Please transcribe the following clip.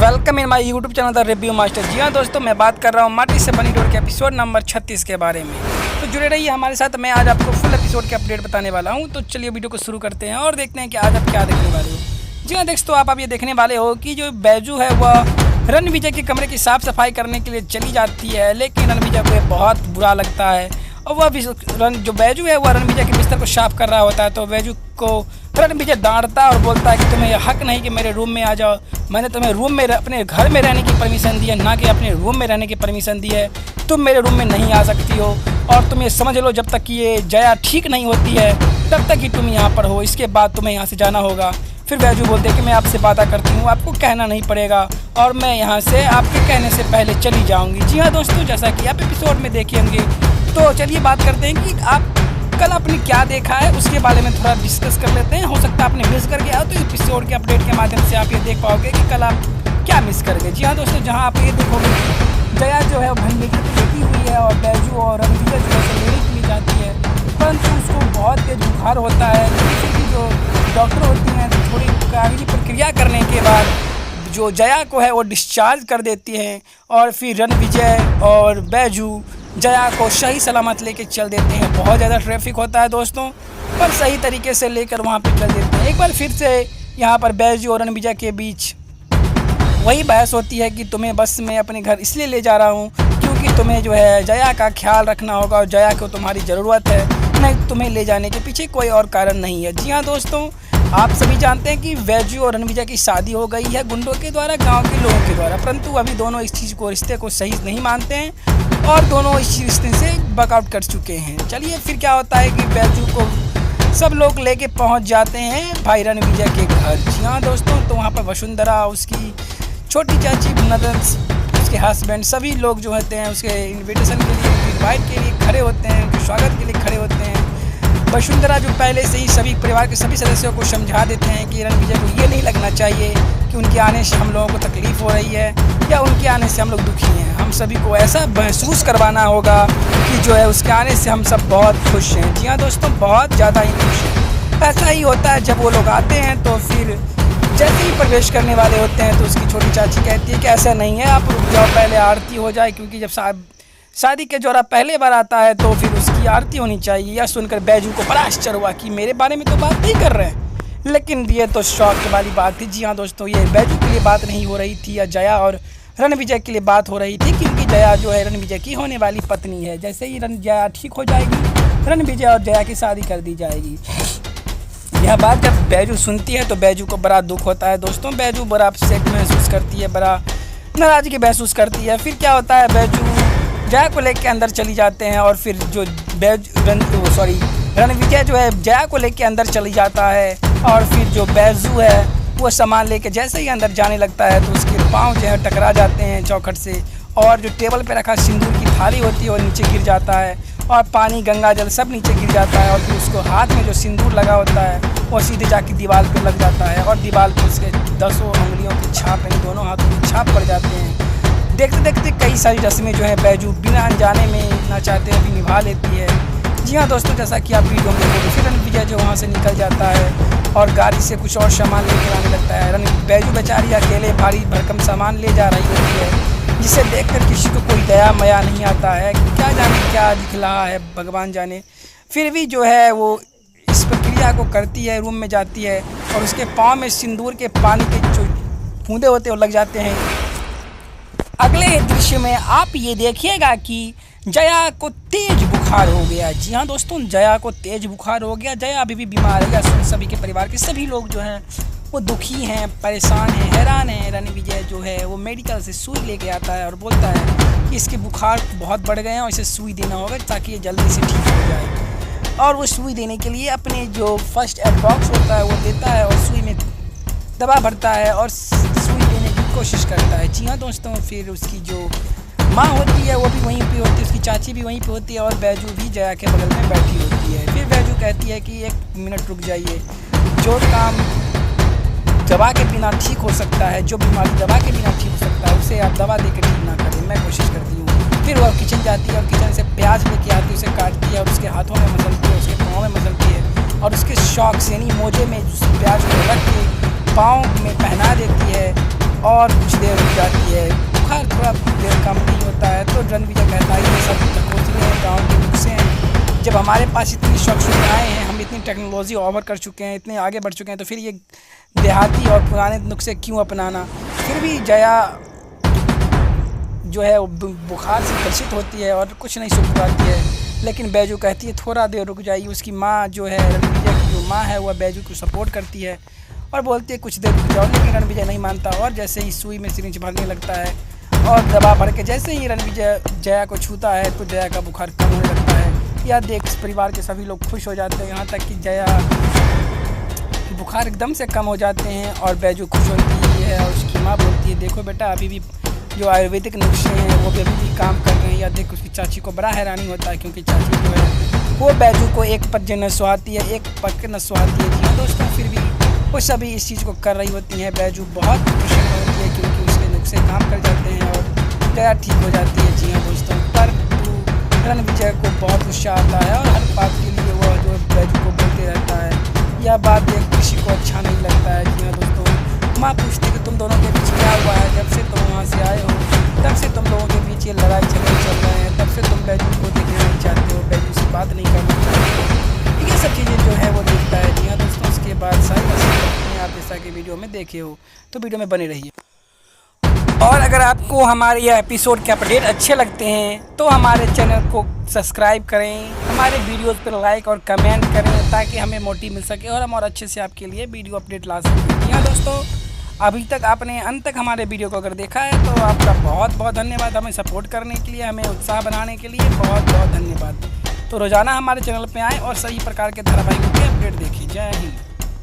Welcome in my YouTube channel the review master. जी हाँ दोस्तों, मैं बात कर रहा हूँ माटी से बनी डोर के एपिसोड नंबर 36 के बारे में। तो जुड़े रहिए हमारे साथ। मैं आज आपको फुल एपिसोड के अपडेट बताने वाला हूँ। तो चलिए वीडियो को शुरू करते हैं और देखते हैं कि आज आप क्या देखने वाले हो। जी हाँ दोस्तों, आप ये देखने वाले हो कि जो बैजू है वह रणविजय के कमरे की साफ़ सफाई करने के लिए चली जाती है, लेकिन रणविजय को बहुत बुरा लगता है और वह जो बैजू है वह रणविजय के बिस्तर को साफ कर रहा होता है। तो बैजू को रणविजय डांटता और बोलता है कि तुम्हें यह हक नहीं कि मेरे रूम में आ जाओ। मैंने तुम्हें रूम में अपने घर में रहने की परमिशन दी है, ना कि अपने रूम में रहने की परमिशन दी है। तुम मेरे रूम में नहीं आ सकती हो और तुम ये समझ लो जब तक कि ये जया ठीक नहीं होती है तब तक ही तुम यहाँ पर हो, इसके बाद तुम्हें यहाँ से जाना होगा। फिर बैजू बोलते हैं कि मैं आपसे वादा करती हूँ, आपको कहना नहीं पड़ेगा और मैं यहाँ से आपके कहने से पहले चली जाऊँगी। जी हाँ दोस्तों, जैसा कि आप एपिसोड में देखे होंगे, तो चलिए बात करते हैं कि आप कल आपने क्या देखा है उसके बारे में थोड़ा डिस्कस कर लेते हैं। हो सकता है आपने मिस कर गया तो एपिसोड के अपडेट के माध्यम से आप ये देख पाओगे कि कल आप क्या मिस कर गए। जी हाँ दोस्तों, जहाँ आप ये देखोगे जया जो है भंगे की लेटी हुई है और बैजू और रणविजय जो है लेने के लिए जाती है, परंतु उसको बहुत तेज बुखार होता है। क्योंकि जो डॉक्टर होती हैं थोड़ी कागजी प्रक्रिया करने के बाद जो जया को है वो डिस्चार्ज कर देती हैं और फिर रणविजय और बैजू जया को सही सलामत लेके चल देते हैं। बहुत ज़्यादा ट्रैफिक होता है दोस्तों, पर सही तरीके से लेकर वहाँ पे चल देते हैं। एक बार फिर से यहाँ पर बैजू और रणविजय के बीच वही बहस होती है कि तुम्हें बस मैं अपने घर इसलिए ले जा रहा हूँ क्योंकि तुम्हें जो है जया का ख्याल रखना होगा और जया को तुम्हारी ज़रूरत है, नहीं तुम्हें ले जाने के पीछे कोई और कारण नहीं है। जी हाँ दोस्तों, आप सभी जानते हैं कि बैजू और रणविजय की शादी हो गई है गुंडों के द्वारा, गांव के लोगों के द्वारा, परंतु अभी दोनों इस चीज़ को रिश्ते को सही नहीं मानते हैं और दोनों इस रिश्ते से बकआउट कर चुके हैं। चलिए फिर क्या होता है कि बैजू को सब लोग लेके पहुंच जाते हैं भाई रणविजय के घर। जी हाँ दोस्तों, तो वहाँ पर वसुंधरा, उसकी छोटी चाची नदन, उसके हस्बैंड, सभी लोग जो होते हैं उसके इन्विटेशन के लिए, इन्वाइट के लिए खड़े होते हैं, उनके स्वागत के लिए खड़े होते हैं। वसुंधरा जो पहले से ही सभी परिवार के सभी सदस्यों को समझा देते हैं कि रणविजय को ये नहीं लगना चाहिए कि उनके आने से हम लोगों को तकलीफ़ हो रही है या उनके आने से हम लोग दुखी हैं। हम सभी को ऐसा महसूस करवाना होगा कि जो है उसके आने से हम सब बहुत खुश हैं। जी हाँ दोस्तों, बहुत ज़्यादा ही खुश हैं। ऐसा ही होता है जब वो लोग आते हैं तो फिर जैसे ही प्रवेश करने वाले होते हैं तो उसकी छोटी चाची कहती है कि ऐसा नहीं है, आप रुक जाओ, पहले आरती हो जाए, क्योंकि जब शादी के जोड़ा पहले बार आता है तो फिर उसकी आरती होनी चाहिए। यह सुनकर बैजू को बड़ा आश्चर्य हुआ कि मेरे बारे में तो बात नहीं कर रहे हैं, लेकिन ये तो शौक वाली बात थी। जी हाँ दोस्तों, ये बैजू के लिए बात नहीं हो रही थी या जया और रणविजय के लिए बात हो रही थी, क्योंकि जया जो है रणविजय की होने वाली पत्नी है। जैसे ही जया ठीक हो जाएगी, रणविजय और जया की शादी कर दी जाएगी। यह बात जब बैजू सुनती है तो बैजू को बड़ा दुख होता है दोस्तों। बैजू बड़ा अपसेट महसूस करती है, बड़ा नाराज़गी महसूस करती है। फिर क्या होता है, बैजू जया को लेके अंदर चली जाते हैं और फिर जो रणविजय जो है जया को लेके अंदर चली जाता है और फिर जो बैजू है वो सामान लेके जैसे ही अंदर जाने लगता है तो उसके पाँव जो है टकरा जाते हैं चौखट से और जो टेबल पे रखा सिंदूर की थाली होती है वो नीचे गिर जाता है और पानी, गंगा जल सब नीचे गिर जाता है और फिर उसको हाथ में जो सिंदूर लगा होता है वो सीधे जाके दीवार पे लग जाता है और दीवार पे उसके 10 उंगलियों की छाप, यानी दोनों हाथों की छाप पड़ जाते हैं। देखते देखते कई सारी रस्में जो है बैजू बिना अनजाने में ना चाहते हुए भी निभा लेती है। जी हाँ दोस्तों, जैसा कि आप वीडियो में देखोगे, फिर रणविजय जो वहाँ से निकल जाता है और गाड़ी से कुछ और सामान लेकर आने लगता है। बैजू बेचारी अकेले भारी भरकम सामान ले जा रही होती है, जिसे देखकर किसी को कोई दया मया नहीं आता है। क्या जाने क्या दिख रहा है, भगवान जाने। फिर भी जो है वो इस प्रक्रिया को करती है, रूम में जाती है और उसके पाँव में सिंदूर के पानी के जो बूंदे होते हैं वो लग जाते हैं। अगले दृश्य में आप ये देखिएगा कि जया को तेज बुखार हो गया। जी हाँ दोस्तों, जया को तेज बुखार हो गया। जया अभी भी बीमार है। सभी के परिवार के सभी लोग जो हैं वो दुखी हैं, परेशान हैं, हैरान हैं। रणविजय जो है वो मेडिकल से सुई लेके आता है और बोलता है कि इसके बुखार बहुत बढ़ गए हैं और इसे सुई देना होगा ताकि ये जल्दी से ठीक हो जाए। और वो सुई देने के लिए अपने जो फर्स्ट एड बॉक्स होता है वो देता है और सुई में दवा भरता है और सुई देने की कोशिश करता है। जी हाँ दोस्तों, फिर उसकी जो माँ होती है वो भी वहीं पे होती है, उसकी चाची भी वहीं पे होती है और बैजू भी जया के बगल में बैठी होती है। फिर बैजू कहती है कि 1 मिनट रुक जाइए, जो काम दवा के बिना ठीक हो सकता है, जो बीमारी दवा के बिना ठीक हो सकता है, उसे आप दवा देकर ठीक ना करें, मैं कोशिश करती हूँ। फिर वह किचन जाती है और किचन से प्याज लेके आती है, उसे काटती है और उसके हाथों में मसलती है, उसके पाँव में मसलती है और उसके शौक से यानी मोजे में उस प्याज को रख के पाँव में पहना देती है और कुछ देर रुक जाती है। बुखार थोड़ा देर कम नहीं होता है तो रणविजय कहता है ये सब ढकोसले हैं, गाँव के नुस्खे हैं। जब हमारे पास इतनी शौक सुविधाएँ हैं, हम इतनी टेक्नोलॉजी ओवर कर चुके हैं, इतने आगे बढ़ चुके हैं, तो फिर ये देहाती और पुराने नुस्खे क्यों अपनाना। फिर भी जया जो है बुखार से ग्रसित होती है और कुछ नहीं सुख पाती है। लेकिन बैजू कहती है थोड़ा देर रुक जाइए। उसकी माँ जो है रणविजय की जो माँ है वह बैजू को सपोर्ट करती है और बोलती है कुछ देर रुक जाओ, लेकिन रणविजय नहीं मानता और जैसे ही सुई में सिरिंज भरने लगता है और दवा भर के जैसे ही रणविजय जया को छूता है तो जया का बुखार कम होने लगता है। यह देख परिवार के सभी लोग खुश हो जाते हैं, यहाँ तक कि जया बुखार एकदम से कम हो जाते हैं और बैजू खुश होती है और उसकी माँ बोलती है देखो बेटा अभी भी जो आयुर्वेदिक नुस्खे हैं वो अभी भी काम कर रहे हैं। या देख उसकी चाची को बड़ा हैरानी होता है क्योंकि चाची जो है वो बैजू को एक पज्जे न सुहाती है, एक पक न सुहाती है। जी हाँ दोस्तों, फिर भी वो सभी इस चीज़ को कर रही होती हैं। बैजू बहुत प्रसन्न होती है क्योंकि उसके नुस्खे काम कर जाते हैं और जया ठीक हो जाती है। जी हाँ दोस्तों, पर रणविजय को बहुत गुस्सा आता है और हर बात के लिए वो जो बैजू को बोलते रहता है। यह बात देख किसी को अच्छा नहीं लगता है। जी हाँ दोस्तों, माँ पूछती कि तुम दोनों के बीच क्या हुआ है, जब से तुम वहाँ से आए हो तब से तुम लोगों के बीच ये लड़ाई झगड़े चल रहे हैं, तब से तुम बैजू को देखना नहीं चाहते हो, बैजू से बात नहीं करना चाहते हो। ये सब चीज़ें जो है वो देखता है। जी हाँ दोस्तों, उसके बाद सारी चीज़ें आप जैसा कि वीडियो में देखे हो तो वीडियो में बने रहिए। और अगर आपको हमारे यह एपिसोड के अपडेट अच्छे लगते हैं तो हमारे चैनल को सब्सक्राइब करें, हमारे वीडियोस पर लाइक और कमेंट करें ताकि हमें मोटिव मिल सके और हम और अच्छे से आपके लिए वीडियो अपडेट ला सकें। हाँ दोस्तों, अभी तक आपने अंत तक हमारे वीडियो को अगर देखा है तो आपका बहुत बहुत धन्यवाद। हमें सपोर्ट करने के लिए, हमें उत्साह बनाने के लिए बहुत बहुत धन्यवाद। तो रोज़ाना हमारे चैनल पर आएँ और सही प्रकार के धारावाहिकों के अपडेट देखिए। जय हिंद।